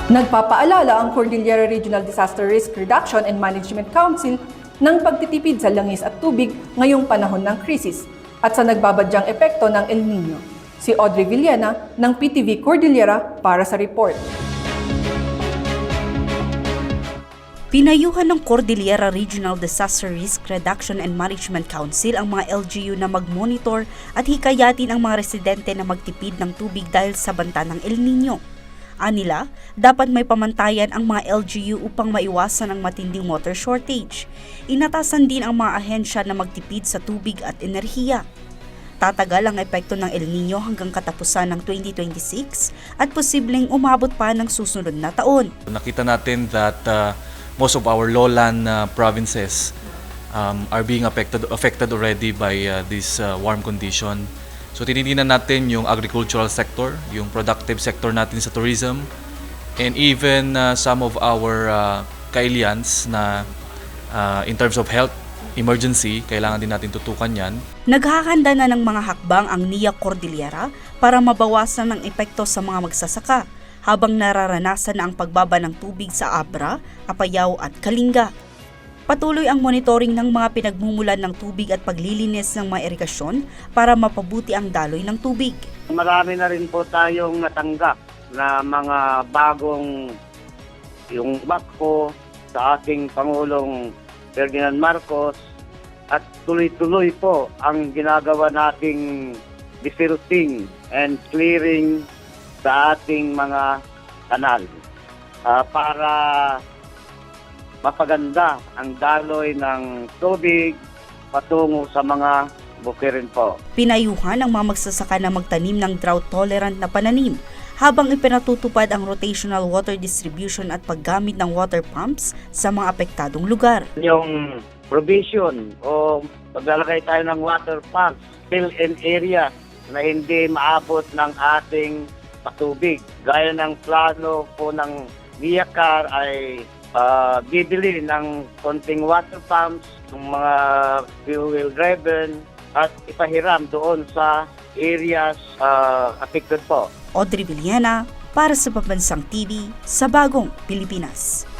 Nagpapaalala ang Cordillera Regional Disaster Risk Reduction and Management Council ng pagtitipid sa langis at tubig ngayong panahon ng krisis at sa nagbabadyang epekto ng El Nino. Si Audrey Villena ng PTV Cordillera para sa report. Pinayuhan ng Cordillera Regional Disaster Risk Reduction and Management Council ang mga LGU na mag-monitor at hikayatin ang mga residente na magtipid ng tubig dahil sa banta ng El Nino. Anila, dapat may pamantayan ang mga LGU upang maiwasan ang matinding water shortage. Inatasan din ang mga ahensya na magtipid sa tubig at enerhiya. Tatagal ang epekto ng El Nino hanggang katapusan ng 2026 at posibleng umabot pa ng susunod na taon. Nakita natin that most of our lowland provinces are being affected already by this warm condition. So tinitingnan natin yung agricultural sector, yung productive sector natin sa tourism, and even some of our kailians na in terms of health emergency, kailangan din natin tutukan yan. Naghahanda na ng mga hakbang ang NIA Cordillera para mabawasan ang epekto sa mga magsasaka habang nararanasan na ang pagbaba ng tubig sa Abra, Apayao at Kalinga. Patuloy ang monitoring ng mga pinagmumulan ng tubig at paglilinis ng mga irigasyon para mapabuti ang daloy ng tubig. Marami na rin po tayong natanggap na mga bagong yung bakpo sa ating Pangulong Ferdinand Marcos at tuloy-tuloy po ang ginagawa nating desilting and clearing sa ating mga kanal para mapaganda ang daloy ng tubig patungo sa mga bukirin po. Pinayuhan ang mga magsasaka na magtanim ng drought-tolerant na pananim habang ipinatutupad ang rotational water distribution at paggamit ng water pumps sa mga apektadong lugar. Yung provision o paglalagay tayo ng water pumps still in area na hindi maabot ng ating patubig. Gaya ng plano po ng NIACAR ay bibili ng konting water pumps, ng mga fuel driven at ipahiram doon sa areas affected po. Audrey Villena para sa Pambansang TV sa Bagong Pilipinas.